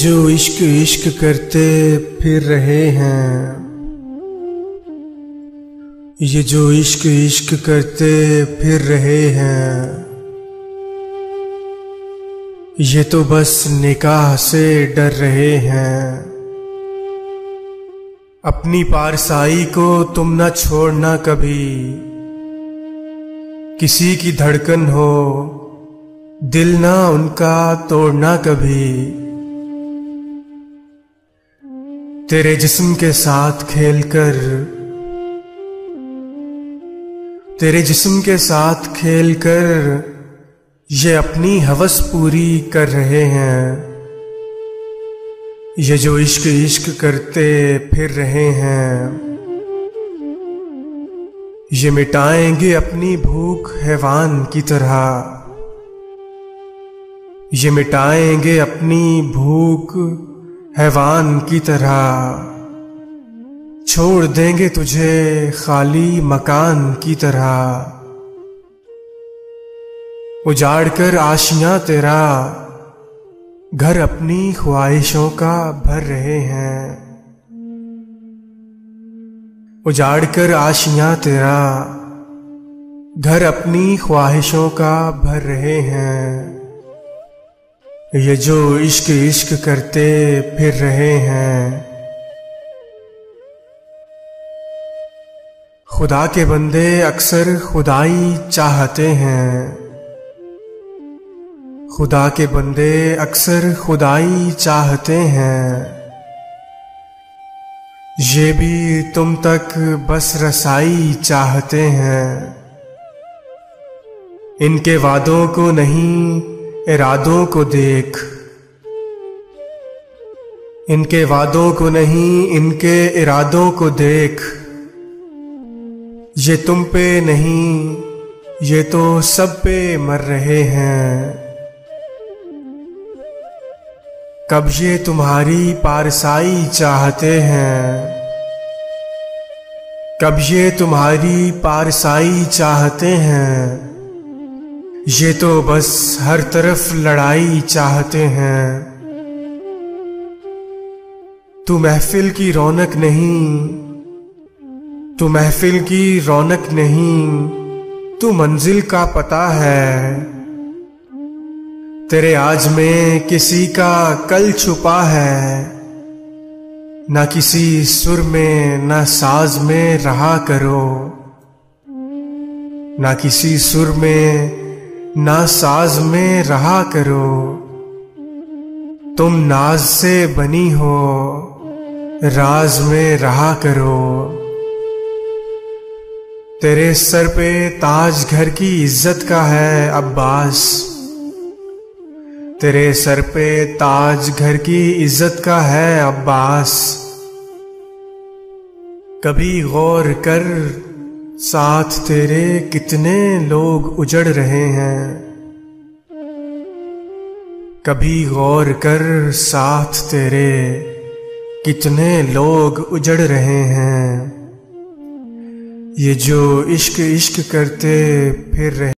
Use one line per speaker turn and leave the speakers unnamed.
जो इश्क इश्क करते फिर रहे हैं, ये जो इश्क इश्क करते फिर रहे हैं, ये तो बस निकाह से डर रहे हैं। अपनी पारसाई को तुम न छोड़ना कभी, किसी की धड़कन हो दिल ना उनका तोड़ना कभी। तेरे जिस्म के साथ खेलकर, तेरे जिस्म के साथ खेलकर ये अपनी हवस पूरी कर रहे हैं। ये जो इश्क इश्क करते फिर रहे हैं, ये मिटाएंगे अपनी भूख हैवान की तरह। ये मिटाएंगे अपनी भूख हैवान की तरह। छोड़ देंगे तुझे खाली मकान की तरह। उजाड़ कर आशियां तेरा घर अपनी ख्वाहिशों का भर रहे हैं। उजाड़ कर आशियां तेरा घर अपनी ख्वाहिशों का भर रहे हैं। ये जो इश्क इश्क करते फिर रहे हैं। खुदा के बंदे अक्सर खुदाई चाहते हैं। खुदा के बंदे अक्सर खुदाई चाहते हैं। ये भी तुम तक बस रसाई चाहते हैं। इनके वादों को नहीं इरादों को देख। इनके वादों को नहीं इनके इरादों को देख। ये तुम पे नहीं ये तो सब पे मर रहे हैं। कब ये तुम्हारी पारसाई चाहते हैं। कब ये तुम्हारी पारसाई चाहते हैं। ये तो बस हर तरफ लड़ाई चाहते हैं। तू महफिल की रौनक नहीं, तू महफिल की रौनक नहीं, तू मंजिल का पता है। तेरे आज में किसी का कल छुपा है। ना किसी सुर में ना साज में रहा करो। ना किसी सुर में ना साज में रहा करो। तुम नाज से बनी हो राज में रहा करो। तेरे सर पे ताज घर की इज्जत का है अब्बास। तेरे सर पे ताज घर की इज्जत का है अब्बास। कभी गौर कर साथ तेरे कितने लोग उजड़ रहे हैं। कभी गौर कर साथ तेरे कितने लोग उजड़ रहे हैं। ये जो इश्क इश्क करते फिर रहे